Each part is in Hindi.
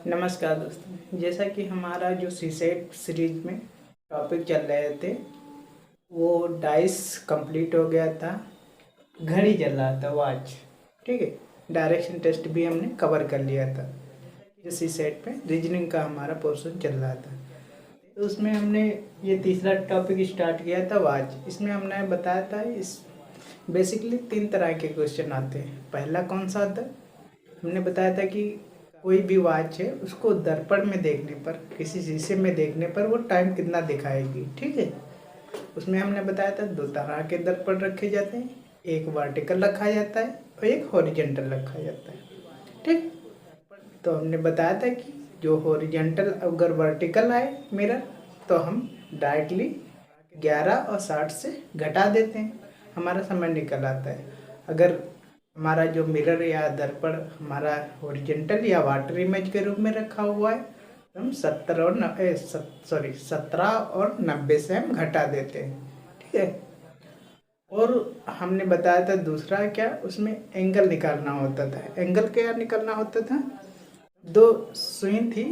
नमस्कार दोस्तों, जैसा कि हमारा जो सीसेट सीरीज में टॉपिक चल रहे थे वो डाइस कंप्लीट हो गया था। घड़ी चल रहा था, वॉच। ठीक है, डायरेक्शन टेस्ट भी हमने कवर कर लिया था। जो सीसेट में रीजनिंग का हमारा पोर्शन चल रहा था, तो उसमें हमने ये तीसरा टॉपिक स्टार्ट किया था, वॉच। इसमें हमने बताया था इस बेसिकली 3 तरह के क्वेश्चन आते हैं। पहला कौन सा था, हमने बताया था कि कोई भी वॉच है उसको दर्पण में देखने पर, किसी शीशे में देखने पर वो टाइम कितना दिखाएगी। ठीक है, उसमें हमने बताया था 2 तरह के दर्पण रखे जाते हैं, एक वर्टिकल रखा जाता है और एक हॉरिजॉन्टल रखा जाता है। ठीक, तो हमने बताया था कि जो हॉरिजॉन्टल अगर वर्टिकल आए मिरर तो हम डायरेक्टली 11 और 60 से घटा देते हैं, हमारा समय निकल आता है। अगर हमारा जो मिरर या दर्पण हमारा हॉरिजॉन्टल या वाटर इमेज के रूप में रखा हुआ है तो हम 17 और 90 से हम घटा देते हैं। ठीक है, और हमने बताया था दूसरा क्या, उसमें एंगल निकालना होता था। एंगल क्या निकालना होता था, 2 सुई थी।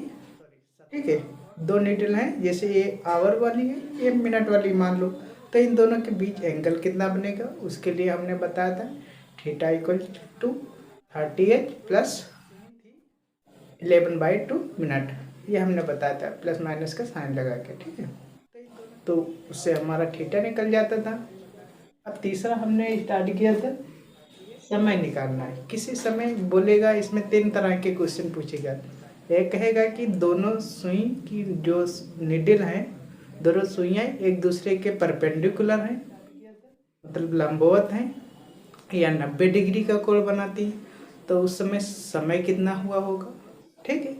ठीक है, 2 नीडल हैं, जैसे ये आवर वाली है, ये मिनट वाली मान लो, तो इन दोनों के बीच एंगल कितना बनेगा, उसके लिए हमने बताया था theta equal to 30h plus 11/2 minute. ये हमने बताया था प्लस माइनस का साइन लगा के। ठीक है, तो उससे हमारा थीटा निकल जाता था। अब तीसरा हमने स्टार्ट किया था समय निकालना है। किसी समय बोलेगा, इसमें 3 तरह के क्वेश्चन पूछेगा। एक कहेगा कि दोनों सुई की जो निडल हैं, दोनों सुइयाँ एक दूसरे के परपेंडिकुलर हैं, मतलब लंबवत हैं, या 90 डिग्री का कोण बनाती है, तो उस समय समय कितना हुआ होगा। ठीक है,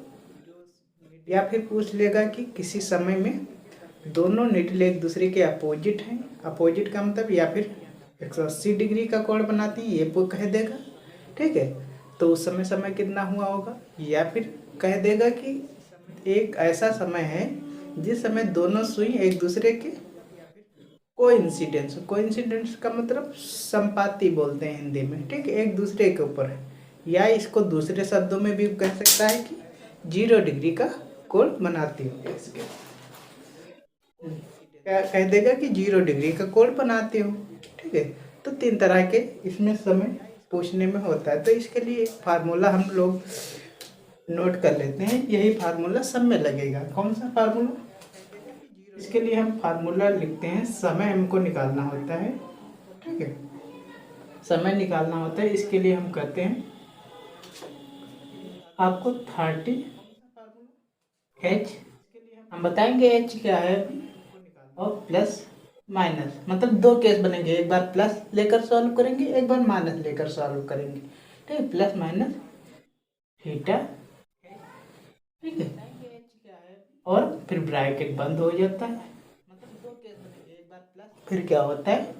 या फिर पूछ लेगा कि किसी समय में दोनों निडल एक दूसरे के अपोजिट हैं, अपोजिट का मतलब या फिर 180 डिग्री का कोण बनाती है, ये कह देगा। ठीक है, तो उस समय समय कितना हुआ होगा। या फिर कह देगा कि एक ऐसा समय है जिस समय दोनों सुई एक दूसरे के कोइंसिडेंस का मतलब संपाती बोलते हैं हिंदी में। ठीक है, एक दूसरे के ऊपर है, या इसको दूसरे शब्दों में भी कह सकता है कि 0 डिग्री का कोण बनाती हो। इसके क्या कह देगा कि 0 डिग्री का कोण बनाते हो। ठीक है, तो 3 तरह के इसमें समय पूछने में होता है। तो इसके लिए एक फार्मूला हम लोग नोट कर लेते हैं, यही फार्मूला सब में लगेगा। कौन सा फार्मूला, इसके लिए हम फार्मूला लिखते हैं, समय हमको निकालना होता है। ठीक है, समय निकालना होता है, इसके लिए हम कहते हैं आपको 30h, हम बताएंगे h क्या है, और प्लस माइनस, मतलब 2 केस बनेंगे, एक बार प्लस लेकर सॉल्व करेंगे, एक बार माइनस लेकर सॉल्व करेंगे। ठीक है, प्लस माइनस थीटा। ठीक है, और फिर ब्रैकेट बंद हो जाता है, फिर क्या होता है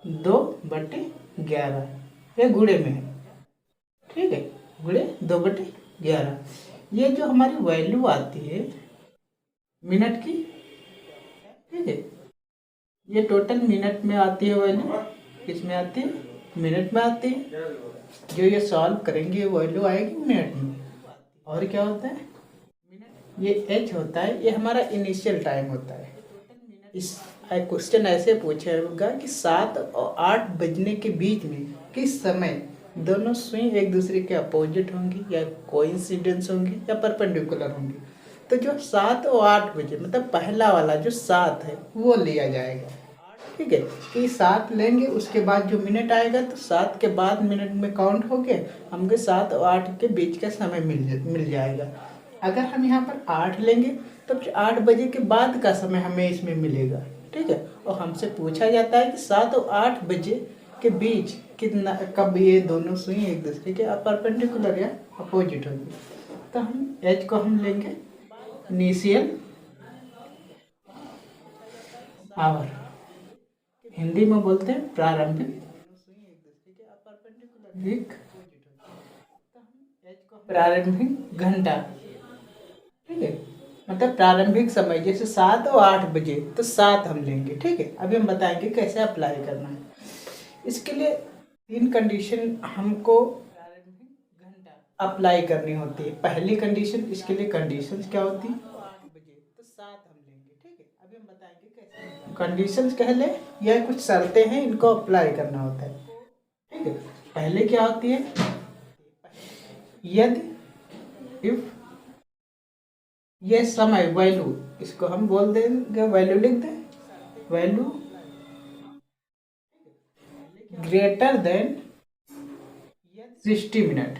2/11, ये गुणे में है। ठीक है, गुणे 2/11, ये जो हमारी वैल्यू आती है मिनट की। ठीक है, ये टोटल मिनट में आती है वैल्यू, किसमें आती है, मिनट में आती है। जो ये सॉल्व करेंगे वैल्यू आएगी मिनट में। और क्या होता है, ये एच होता है, ये हमारा इनिशियल टाइम होता है। इस क्वेश्चन ऐसे पूछेगा कि 7 और 8 बजने के बीच में किस समय दोनों सुई एक दूसरे के अपोजिट होंगी, या कोइंसिडेंस होंगी, या परपेंडिकुलर होंगी। तो जो 7 और 8 बजे, मतलब पहला वाला जो 7 है वो लिया जाएगा। ठीक है, कि 7 लेंगे, उसके बाद जो मिनट आएगा तो 7 के बाद मिनट में काउंट हो के हमको 7 और 8 के बीच का समय मिल जाएगा। अगर हम यहाँ पर 8 लेंगे तो 8 बजे के बाद का समय हमें इसमें मिलेगा। ठीक है, और हमसे पूछा जाता है कि 7 और 8 बजे के बीच कितना, कब ये दोनों सुई एक दूसरे के परपेंडिकुलर या अपोजिट होंगे। तो हम एच को हम लेंगे इनिशियल आवर, हिंदी में बोलते हैं प्रारंभिक प्रारंभिक घंटा। ठीक है, मतलब प्रारंभिक समय, जैसे 7 और 8 बजे तो 7 हम लेंगे। ठीक है, अभी हम बताएंगे कैसे अप्लाई करना है। इसके लिए 3 कंडीशन हमको अप्लाई करनी होती है। पहली कंडीशन, इसके लिए कंडीशंस क्या होती है? 8 बजे तो 7 हम लेंगे, ठीक है। अभी हम बताएंगे कैसे कंडीशंस कह ले या कुछ शर्तें हैं, इनको अप्लाई करना होता है, ठीक है। पहले क्या होती है? यदि इफ ये समय वैल्यू, इसको हम बोल देंगे वैल्यू, लिख दें value greater than 60 minute.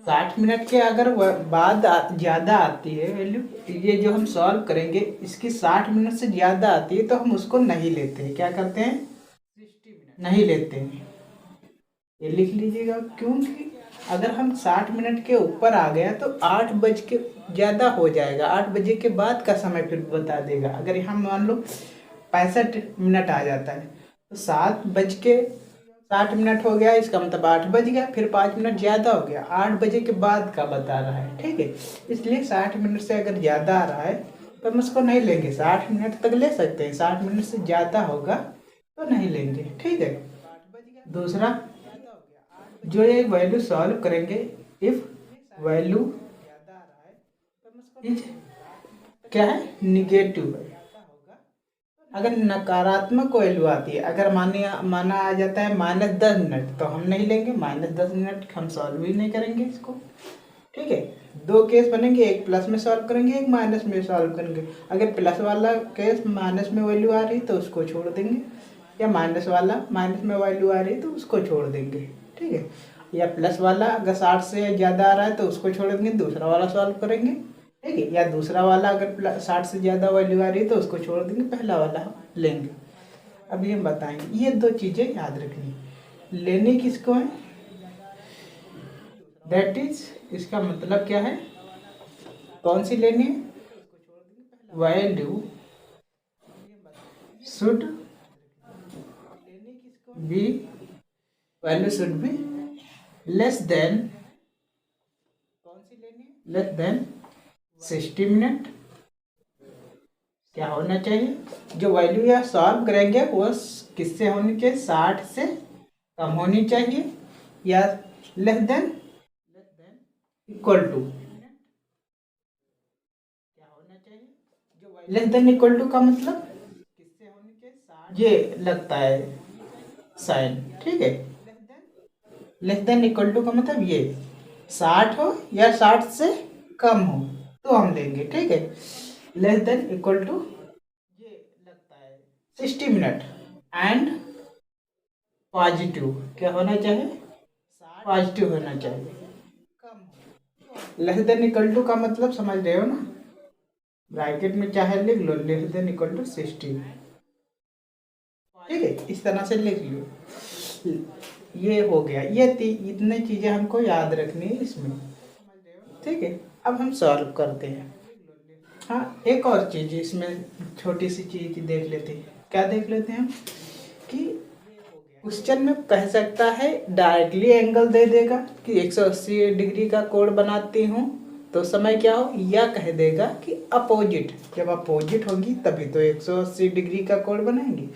60 minute के अगर बाद ज़्यादा आती है वैल्यू, ये जो हम सॉल्व करेंगे इसकी 60 मिनट से ज़्यादा आती है तो हम उसको नहीं लेते हैं। क्या करते हैं? 60 मिनट नहीं लेते हैं। ये लिख लीजिएगा, क्योंकि अगर हम 60 मिनट के ऊपर आ गया तो 8 बज के ज़्यादा हो जाएगा, 8 बजे के बाद का समय फिर बता देगा। अगर यहाँ मान लो 65 मिनट आ जाता है तो 7 बज के 60 मिनट हो गया, इसका मतलब 8 बज गया, फिर 5 मिनट ज़्यादा हो गया, 8 बजे के बाद का बता रहा है, ठीक है। इसलिए 60 मिनट से अगर ज़्यादा आ रहा है तो हम उसको नहीं लेंगे। 60 मिनट तक ले सकते हैं, 60 मिनट से ज़्यादा होगा तो नहीं लेंगे, ठीक है। दूसरा, जो ये वैल्यू सॉल्व करेंगे, इफ वैल्यू इज क्या है? निगेटिव है। अगर नकारात्मक वैल्यू आती है, अगर माना आ जाता है -10 मिनट, तो हम नहीं लेंगे। -10 मिनट हम सॉल्व ही नहीं करेंगे इसको, ठीक है। दो केस बनेंगे, एक प्लस में सॉल्व करेंगे, एक माइनस में सॉल्व करेंगे। अगर प्लस वाला केस माइनस में वैल्यू आ रही तो उसको छोड़ देंगे, या माइनस वाला माइनस में वैल्यू आ रही तो उसको छोड़ देंगे, ठीक है। या प्लस वाला अगर 60 से ज़्यादा आ रहा है तो उसको छोड़ देंगे, दूसरा वाला सॉल्व करेंगे, ठीक है। या दूसरा वाला अगर 60 से ज़्यादा वैल्यू आ रही है तो उसको छोड़ देंगे, पहला वाला लेंगे। अभी हम बताएंगे, ये दो चीज़ें याद रखनी। लेने किसको है? दैट इज, इसका मतलब क्या है? कौन सी लेनी है? Value should be, value should be less than, कौन सी लेनी है? Less than 60 minute. क्या होना चाहिए? जो वैल्यू या सॉल्व करेंगे वो किससे होनी चाहिए? 60 से कम होनी चाहिए, या लेस देन इक्वल टू, क्या होना चाहिए? जो लेस देन इक्वल टू का मतलब किससे होनी चाहिए? 60, ये लगता है साइन, ठीक है। लेस देन इक्वल टू का मतलब ये 60 हो या 60 से कम हो तो हम लेंगे, ठीक है। लेस देन इक्वल टू, ये लगता है 60 मिनट, एंड पॉजिटिव, क्या होना चाहिए? पॉजिटिव होना चाहिए। लेस देन इक्वल टू का मतलब समझ रहे हो ना? ब्रैकेट में चाहे लिख लो लेस देन इक्वल टू 60, ठीक है। इस तरह से लिख लो। ये हो गया, ये इतने चीज़ें हमको याद रखनी है इसमें, ठीक है। अब हम सॉल्व करते हैं। हाँ, एक और चीज़ इसमें छोटी सी चीज़ देख लेते हैं। क्या देख लेते हैं हम? कि क्वेश्चन में कह सकता है डायरेक्टली एंगल दे देगा कि 180 डिग्री का कोण बनाती हूँ तो समय क्या हो, या कह देगा कि अपोजिट, जब अपोजिट होगी तभी तो 180 डिग्री का कोण बनाएंगे।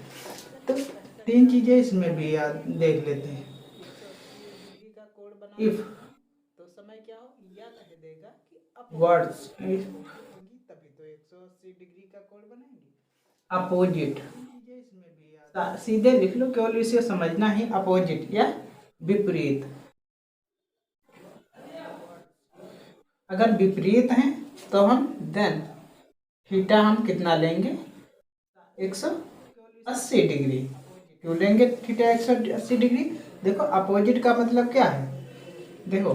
तो तीन चीज़ें इसमें भी याद देख लेते हैं। इफ तो समय क्या हो, या कह देगा कि वर्ड्स तभी तो 180 डिग्री का कोण बनाएंगे। अपोजिट सीधे लिख लो, केवल इसे समझना ही, अपोजिट या विपरीत। अगर विपरीत हैं तो हम देन थीटा हम कितना लेंगे? 180 डिग्री। क्यों लेंगे थीटा 180 डिग्री? देखो अपोजिट का मतलब क्या है, देखो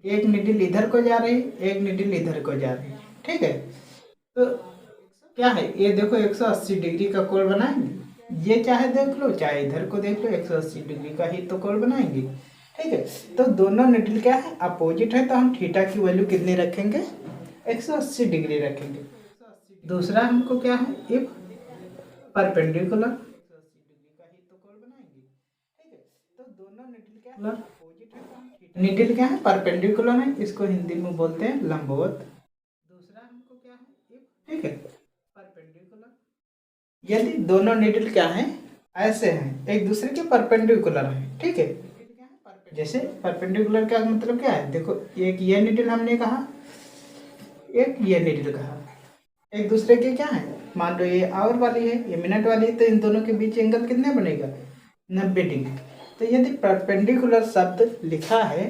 एक निडिल इधर को जा रही, एक निडिल इधर को जा रही, ठीक है। तो क्या है ये, देखो 180 डिग्री का कोण बनाएंगे। ये चाहे देख लो चाहे इधर को देख लो, 180 डिग्री का ही तो कोण बनाएंगे, ठीक है। तो दोनों निडिल क्या है? अपोजिट है, तो हम थीटा की वैल्यू कितनी रखेंगे? 180 डिग्री रखेंगे। दूसरा हमको क्या है? इफ परपेंडिकुलर, तो दोनों निडिल क्या है? अपोजिट है, निडिल क्या है? परपेंडिकुलर है, इसको हिंदी में बोलते हैं लंबवत। दूसरा हमको क्या है? ठीक है, परपेंडिकुलर। यदि दोनों निडिल क्या हैं? ऐसे हैं, एक दूसरे के परपेंडिकुलर हैं, ठीक है। जैसे परपेंडिकुलर का मतलब क्या है, देखो एक ये निडल हमने कहा, एक ये निडल कहा, एक दूसरे के क्या है, मान लो ये आवर वाली है, ये मिनट वाली है, तो इन दोनों के बीच एंगल कितने बनेगा, 90 डिग्री। तो यदि परपेंडिकुलर शब्द लिखा है,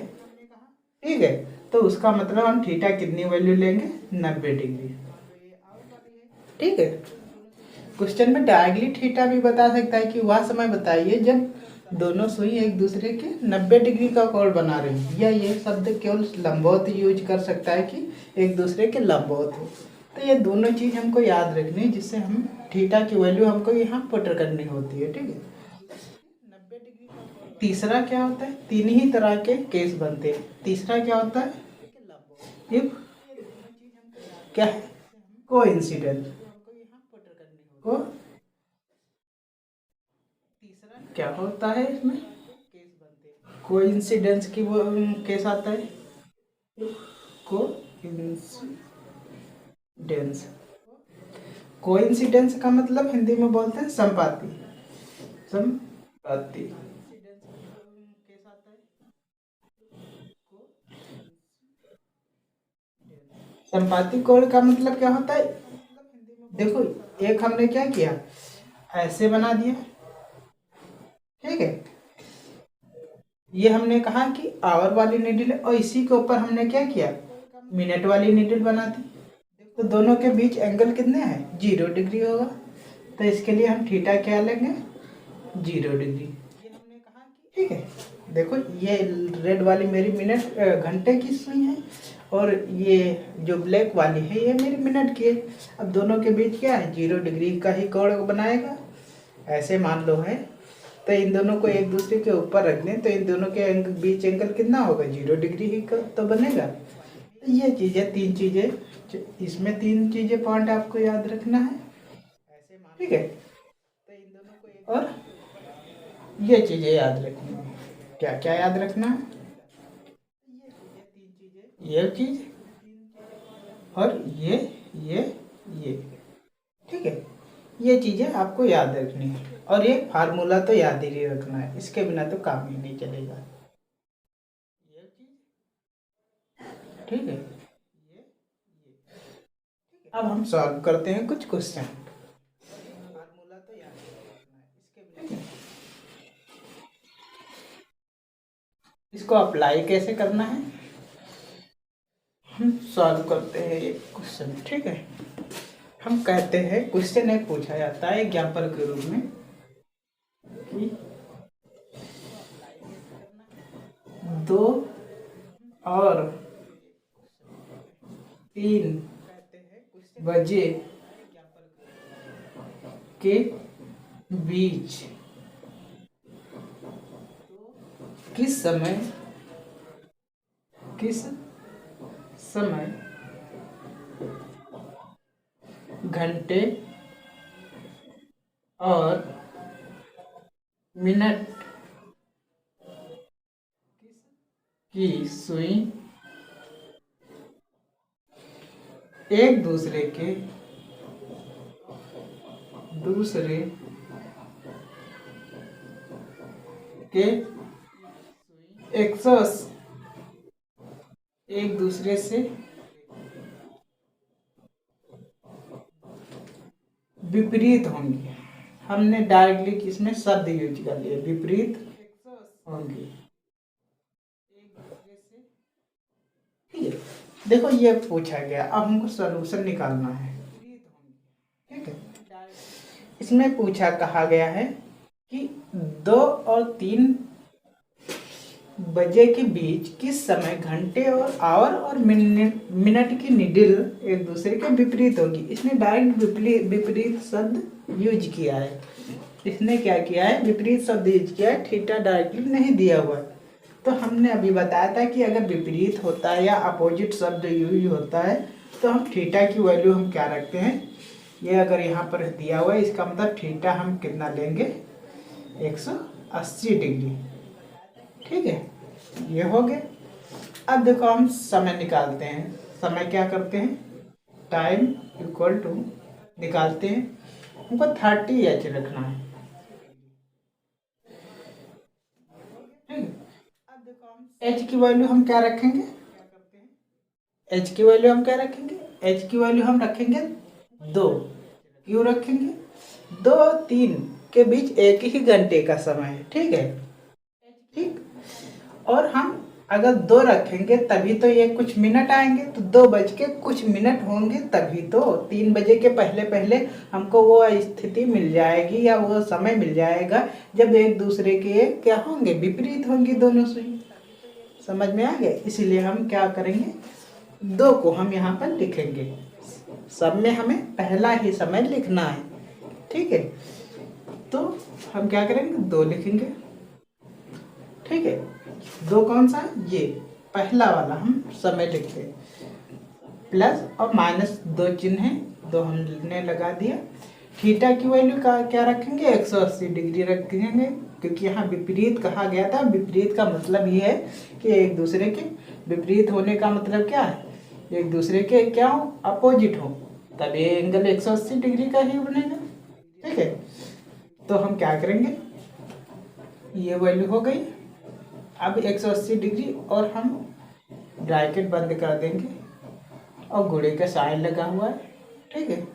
ठीक है, तो उसका मतलब हम थीटा कितनी वैल्यू लेंगे, 90 डिग्री। ठीक है, क्वेश्चन में डायरेक्टली थीटा भी बता सकता है कि वह समय बताइए जब दोनों सुई एक दूसरे के 90 डिग्री का कोण बना रही है, या ये शब्द केवल लंबवत यूज कर सकता है कि एक दूसरे के लंबवत हो। तो ये दोनों चीज़ हमको याद रखनी है, जिससे हम थीटा की वैल्यू हमको यहाँ पुट करनी होती है। ठीक है, 90 डिग्री का कोण। तीसरा क्या होता है, तीन ही तरह के केस बनते हैं। तीसरा क्या होता है, इफ क्या है, कोइंसिडेंस। को तीसरा क्या होता है, इसमें केस बनते हैं, कोइंसिडेंस की वो केस आता है, कोइंसिडेंस। कोइंसिडेंस का मतलब हिंदी में बोलते हैं संपाति, संपाति। संपाति कोण का मतलब क्या होता है, देखो एक हमने क्या किया, ऐसे बना दिया, ठीक है, ये हमने कहा कि आवर वाली नीडल है, और इसी के ऊपर हमने क्या किया, मिनट वाली नीडल बना दी। तो दोनों के बीच एंगल कितने हैं, 0 डिग्री होगा। तो इसके लिए हम थीटा क्या लेंगे, 0 डिग्री। ठीक है, देखो ये रेड वाली मेरी मिनट घंटे की सुई है, और ये जो ब्लैक वाली है ये मेरी मिनट की है। अब दोनों के बीच क्या है, 0 डिग्री का ही कोण बनाएगा, ऐसे मान लो है। तो इन दोनों को एक दूसरे के ऊपर रख दें तो इन दोनों के बीच एंगल कितना होगा, 0 डिग्री ही का तो बनेगा। तो ये चीज़ें, तीन चीज़ें, इसमें तीन चीज़ें पॉइंट आपको याद रखना है, ठीक है। तो इन दोनों को और ये चीज़ें याद रखनी है, क्या क्या याद रखना है, ये चीज़ और ये, ठीक है, ये चीज़ें आपको याद रखनी है। और ये फार्मूला तो याद ही रखना है, इसके बिना तो काम ही नहीं चलेगा, ठीक है। अब हम सॉल्व करते हैं कुछ क्वेश्चन। फार्मूला तो याद रखना है, इसके बिना इसको अप्लाई कैसे करना है, हम सॉल्व करते हैं एक क्वेश्चन, ठीक है। हम कहते हैं, क्वेश्चन एक पूछा जाता है एग्जाम्पल के रूप में कि 2 और 3 बजे के बीच किस समय घंटे और मिनट की सुई एक दूसरे के एक दूसरे से विपरीत होंगे। हमने डायरेक्टली किसमें शब्द यूज कर लिया, विपरीत होंगे एक दूसरे से, ठीक है। देखो ये पूछा गया, अब हमको सॉल्यूशन निकालना है, ठीक है। इसमें पूछा, कहा गया है कि 2 और 3 बजे के बीच किस समय घंटे और आवर और मिनट की निडिल एक दूसरे के विपरीत होगी। इसने डायरेक्ट विपरीत शब्द यूज किया है, इसने क्या किया है, विपरीत शब्द यूज किया है, थीटा डायरेक्टली नहीं दिया हुआ है। तो हमने अभी बताया था कि अगर विपरीत होता है या अपोजिट शब्द यूज होता है तो हम थीटा की वैल्यू हम क्या रखते हैं, ये अगर यहाँ पर दिया हुआ है इसका मतलब थीटा हम कितना लेंगे, 180 डिग्री, ठीक है। ये हो गया। अब देखो हम समय निकालते हैं, समय क्या करते हैं, टाइम इक्वल टू निकालते हैं, हमको 30H रखना है, ठीक है। अब एच की वैल्यू हम क्या रखेंगे, एच की वैल्यू हम क्या रखेंगे, एच की वैल्यू हम रखेंगे 2। क्यों रखेंगे, 2-3 के बीच एक ही घंटे का समय है, ठीक है। ठीक, और हम अगर 2 रखेंगे तभी तो ये कुछ मिनट आएंगे, तो 2 बज के कुछ मिनट होंगे तभी तो 3 बजे के पहले पहले हमको वो स्थिति मिल जाएगी या वो समय मिल जाएगा जब एक दूसरे के क्या होंगे, विपरीत होंगी दोनों सुई। समझ में आ गया, इसीलिए हम क्या करेंगे, 2 को हम यहाँ पर लिखेंगे, सब में हमें पहला ही समय लिखना है, ठीक है। तो हम क्या करेंगे, 2 लिखेंगे, ठीक है। 2 कौन सा है, ये पहला वाला हम समय लिखते हैं, प्लस और माइनस 2 चिन्ह है, 2 हमने लगा दिया। थीटा की वैल्यू का क्या रखेंगे, 180 डिग्री रखेंगे, क्योंकि यहाँ विपरीत कहा गया था। विपरीत का मतलब ये है कि एक दूसरे के विपरीत होने का मतलब क्या है, एक दूसरे के क्या हो, अपोजिट हो, तब ये एंगल 180 डिग्री का ही बनेगा, ठीक है। तो हम क्या करेंगे, ये वैल्यू हो गई। अब 180 डिग्री और हम ब्रैकेट बंद कर देंगे और गुणे का साइन लगा हुआ है, ठीक है।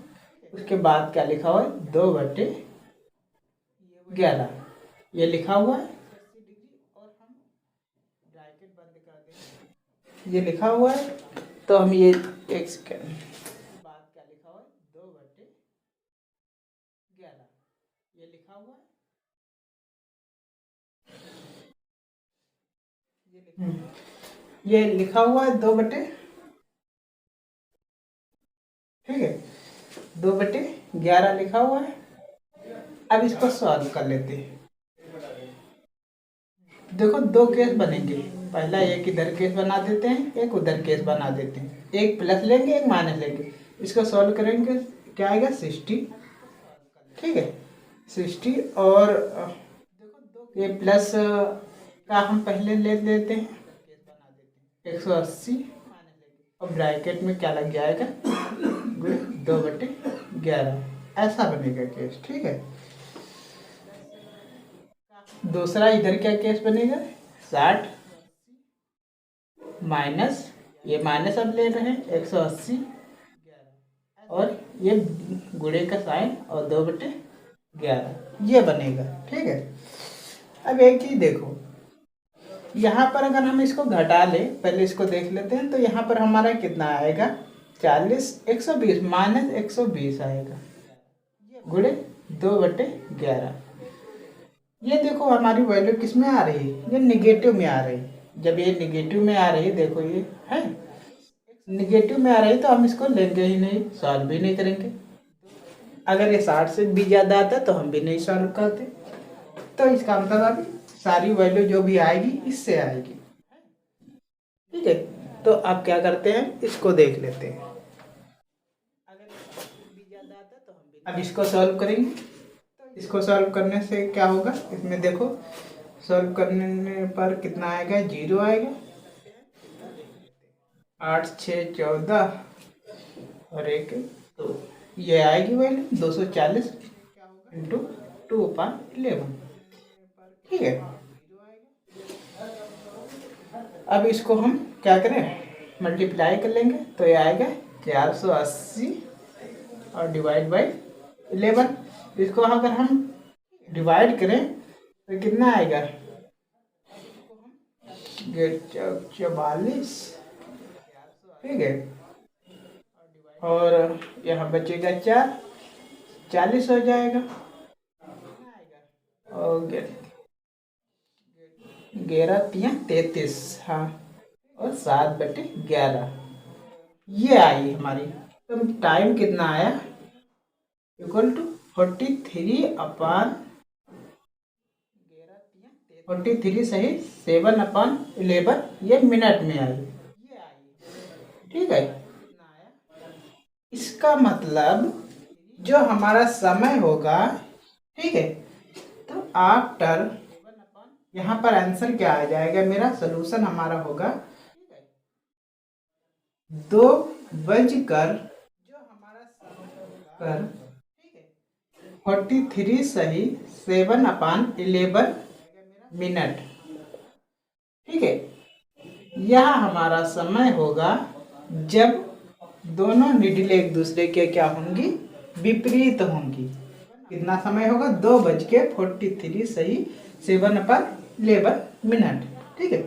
उसके बाद क्या लिखा हुआ है, 2/11 ये लिखा हुआ है, और हम ब्रैकेट बंद कर देंगे, ये लिखा हुआ है। तो हम ये एक सेकेंड बाद क्या लिखा हुआ है, 2/11 ये लिखा हुआ है, ये लिखा हुआ है 2/, ठीक है, 2/11 लिखा हुआ है। अब इसको सॉल्व कर लेते हैं। देखो 2 केस बनेंगे, पहला एक इधर केस बना देते हैं, एक उधर केस बना देते हैं, एक प्लस लेंगे एक माइनस लेंगे, इसको सॉल्व करेंगे, क्या आएगा 60, ठीक है 60। और ये प्लस का हम पहले ले लेते हैं, 180 और ब्रैकेट में क्या लग जाएगा, 2/11 ऐसा बनेगा केस, ठीक है। दूसरा इधर क्या केस बनेगा, 60 माइनस, ये माइनस अब ले रहे हैं 180 और ये गुणे का साइन और 2/11 ये बनेगा, ठीक है। अब एक चीज देखो, यहाँ पर अगर हम इसको घटा लें, पहले इसको देख लेते हैं, तो यहाँ पर हमारा कितना आएगा, 40 120 माइनस 120 आएगा गुणे 2/11। ये देखो हमारी वैल्यू किस में आ रही है, ये निगेटिव में आ रही है। जब ये निगेटिव में आ रही है, देखो ये है निगेटिव में आ रही है, तो हम इसको लेंगे ही नहीं, सॉल्व भी नहीं करेंगे। अगर ये 60 से भी ज़्यादा आता तो हम भी नहीं सॉल्व करते। तो इसका मतलब अभी सारी वैल्यू जो भी आएगी इससे आएगी, ठीक है। तो आप क्या करते हैं, इसको देख लेते हैं, अब इसको सॉल्व करेंगे। इसको सॉल्व करने से क्या होगा, इसमें देखो सॉल्व करने पर कितना आएगा, 0 आएगा, 8 6 14 और 1 2, ये आएगी वैल्यू 240 इंटू 2/11, ठीक है। अब इसको हम क्या करें, मल्टीप्लाई कर लेंगे, तो ये आएगा 480 और डिवाइड बाई 11। इसको अगर हम डिवाइड करें तो कितना आएगा, 44, ठीक है। और यहाँ बचेगा 4, 40 हो जाएगा, और 11×3 = 33, हाँ, और 7/11 ये आई हमारी। तो टाइम कितना आया, इक्वल टू 43 सही 7/11 ये मिनट में आई, ठीक है। इसका मतलब जो हमारा समय होगा, ठीक है, तो आफ्टर यहाँ पर आंसर क्या आ जाएगा, मेरा सोल्यूशन हमारा होगा 2 बजकर 43 सही 7/11 मिनट, ठीक है। यह हमारा समय होगा जब दोनों निडल एक दूसरे के क्या होंगी, विपरीत होंगी। कितना समय होगा, 2:43 सही 7/11 मिनट। ठीक है,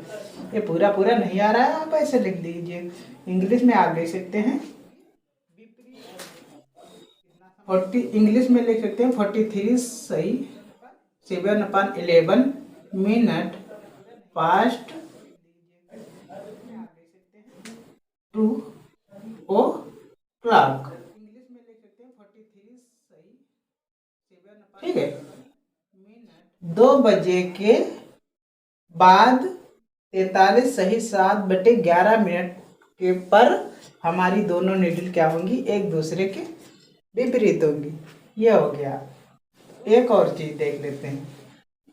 ये पूरा पूरा नहीं आ रहा है, आप ऐसे लिख दीजिए, इंग्लिश में आप लिख सकते हैं 40, इंग्लिश में लिख सकते हैं 43 सही 7/11 मिनट पास्ट 2 o'clock। इंग्लिश में लिख सकते हैं 43 सही 7। ठीक है, 2 बजे के बाद 43 सही 7/11 के पर हमारी दोनों नीडल क्या होंगी, एक दूसरे के विपरीत होंगी। ये हो गया। एक और चीज देख लेते हैं,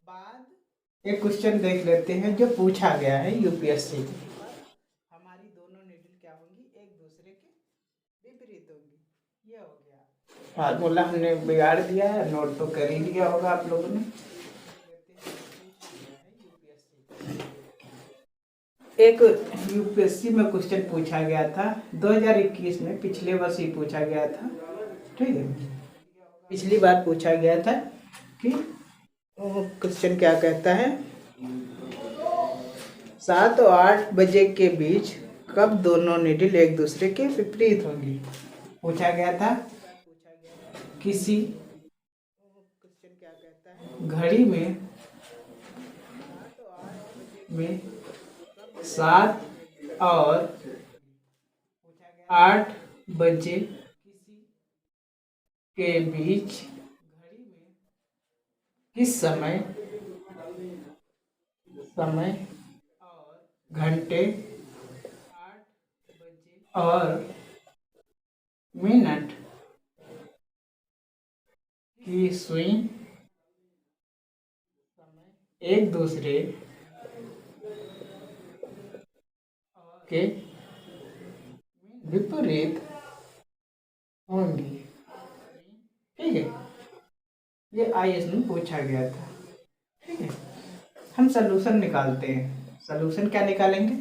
बाद एक क्वेश्चन देख लेते हैं जो पूछा गया है यूपीएससी में। हमारी दोनों नीडल क्या होंगी, एक दूसरे के विपरीत होंगी। ये हो गया। फार्मूला हमने बिगाड़ दिया है, नोट तो कर ही लिया होगा आप लोगों ने। एक यूपीएससी में क्वेश्चन पूछा गया था 2021 में, पिछले वर्ष ही पूछा गया था। ठीक है, पिछली बार पूछा गया था कि क्वेश्चन क्या कहता है, 7 और 8 बजे के बीच कब दोनों निडल एक दूसरे के विपरीत होंगी। पूछा गया था किसी क्वेश्चन क्या कहता है, घड़ी में 7 और 8 बजे के बीच किस समय और घंटे और मिनट की सुई एक दूसरे के विपरीत होंगी। ठीक है, ये आईएएस में पूछा गया था। ठीक है, हम सलूशन निकालते हैं। सलूशन क्या निकालेंगे,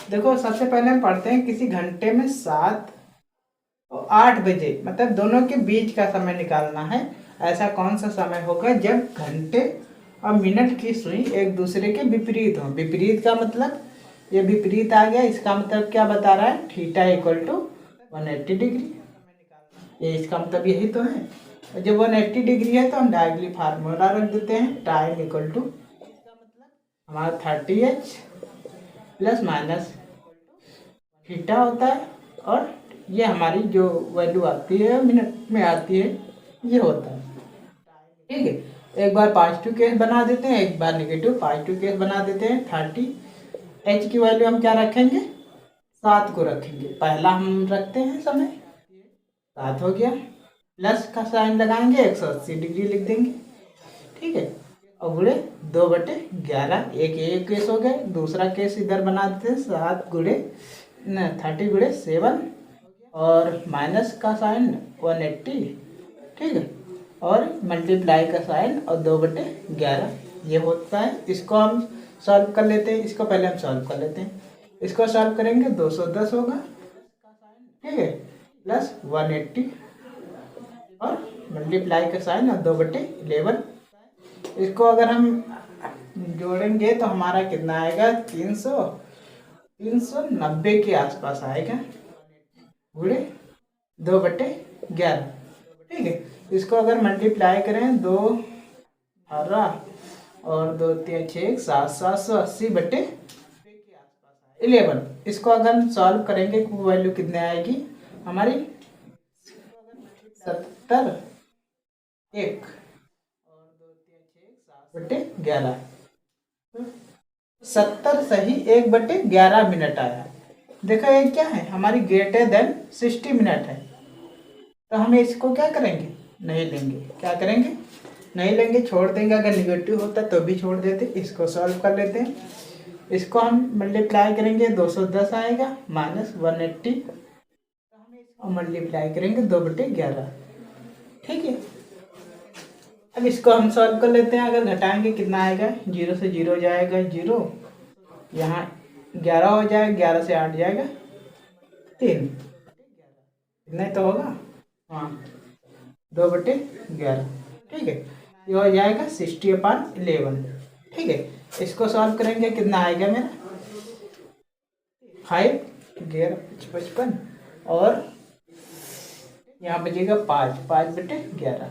देखो सबसे पहले हम पढ़ते हैं किसी घंटे में 7 और 8 बजे, मतलब दोनों के बीच का समय निकालना है। ऐसा कौन सा समय होगा जब घंटे और मिनट की सुई एक दूसरे के विपरीत हो। विपरीत का मतलब ये विपरीत आ गया, इसका मतलब क्या बता रहा है, थीटा इक्वल टू 180 डिग्री। ये इसका मतलब यही तो है। जब 180 डिग्री है तो हम डायरेक्टली फार्मूला रख देते हैं, टाइम इक्वल टू हमारा 30h प्लस माइनस थीटा होता है, और ये हमारी जो वैल्यू आती है मिनट में आती है, ये होता है। ठीक है, एक बार पॉजिटिव केस बना देते हैं, एक बार नेगेटिव पॉजिटिव केस बना देते हैं। 30h की वैल्यू हम क्या रखेंगे, 7 को रखेंगे। पहला हम रखते हैं समय 7 हो गया, प्लस का साइन लगाएंगे 180 डिग्री लिख देंगे। ठीक है, और गुणे 2/11। एक केस हो गए, दूसरा केस इधर बना देते हैं 7 गुणे 30 × 7 और माइनस का साइन 180। ठीक है, और मल्टीप्लाई का साइन और 2/11 ये होता है। इसको हम सॉल्व कर लेते हैं, इसको पहले हम सॉल्व कर लेते हैं। इसको सॉल्व करेंगे 210 होगा। ठीक है, प्लस 180 और मल्टीप्लाई का साइन और 2/11। इसको अगर हम जोड़ेंगे तो हमारा कितना आएगा, 390 के आसपास आएगा गुणे 2/11। ठीक है, इसको अगर मल्टीप्लाई करें 2 18 और 2 3 6 7 780/11। इसको अगर हम सॉल्व करेंगे वैल्यू कितने आएगी हमारी, 70 1 और 2 3 6 7/11। 70 सही 1/11 मिनट आया। देखो ये क्या है, हमारी ग्रेटर देन 60 मिनट है, तो हम इसको क्या करेंगे, नहीं लेंगे। क्या करेंगे, नहीं लेंगे, छोड़ देंगे। अगर निगेटिव होता तो भी छोड़ देते। इसको सॉल्व कर लेते हैं। इसको हम मल्टीप्लाई करेंगे 210 आएगा माइनस 180 और मल्टीप्लाई करेंगे 2/11। ठीक है, अब इसको हम सॉल्व कर लेते हैं। अगर घटाएंगे कितना आएगा, 0 से 0 जाएगा 0, यहाँ 11 हो जाएगा, 11 से 8 जाएगा 3, इतना ही तो होगा। हाँ, 2/11, ठीक है। ये हो जाएगा 60/11, ठीक है। इसको सॉल्व करेंगे, कितना आएगा मेरा 5, 11 55, और यहाँ बचेगा 5, 5/11।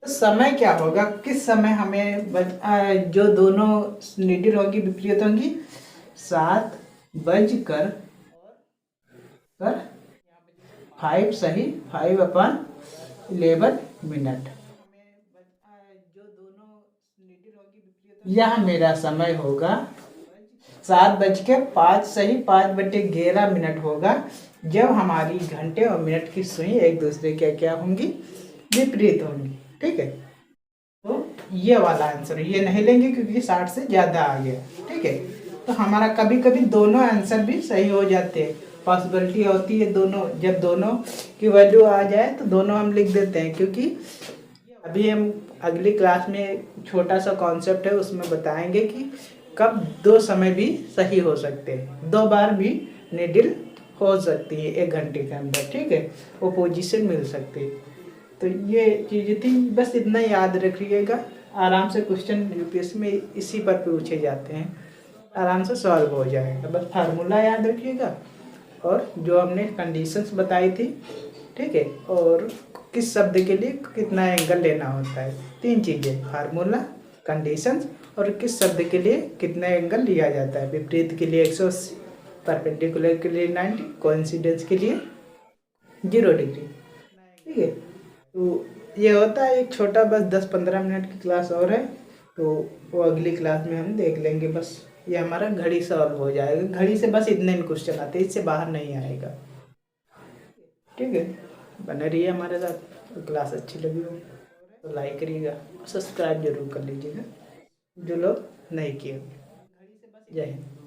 तो समय क्या होगा, किस समय हमें जो दोनों नीडल होगी विपरीत होंगी, 7 बजकर 5 मिनट। यह मेरा समय होगा 7 बज के 5 होगा, जब हमारी घंटे और मिनट की सुई एक दूसरे के क्या होंगी, विपरीत होंगी, ठीक है। तो ये वाला आंसर ये नहीं लेंगे क्योंकि 60 से ज़्यादा आ गया, ठीक है। तो हमारा कभी कभी दोनों आंसर भी सही हो जाते हैं, पॉसिबिलिटी होती है दोनों, जब दोनों की वैल्यू आ जाए तो दोनों हम लिख देते हैं, क्योंकि अभी हम अगली क्लास में छोटा सा कॉन्सेप्ट है उसमें बताएंगे कि कब दो समय भी सही हो सकते हैं, 2 बार भी नीडल हो सकती है 1 घंटे के अंदर, ठीक है, वो पोजीशन मिल सकती है। तो ये चीज़ें थी, बस इतना याद रखिएगा। आराम से क्वेश्चन यूपीएससी में इसी पर पूछे जाते हैं, आराम से सॉल्व हो जाएगा। बस फार्मूला याद रखिएगा और जो हमने कंडीशंस बताई थी, ठीक है, और किस शब्द के लिए कितना एंगल लेना होता है, 3 चीज़ें, फार्मूला, कंडीशंस, और किस शब्द के लिए कितना एंगल लिया जाता है। विपरीत के लिए 180, परपेंडिकुलर के लिए 90, कोइंसिडेंस के लिए 0 डिग्री, ठीक है। तो ये होता है एक छोटा, बस 10-15 मिनट की क्लास और है, तो वो अगली क्लास में हम देख लेंगे। बस ये हमारा घड़ी सॉल्व हो जाएगा, घड़ी से बस इतने क्वेश्चन आते हैं, इससे बाहर नहीं आएगा, ठीक है। बने रहिए हमारे साथ, क्लास अच्छी लगी हो तो लाइक करिएगा, सब्सक्राइब जरूर कर लीजिएगा जो लोग नहीं किए। जय हिंद।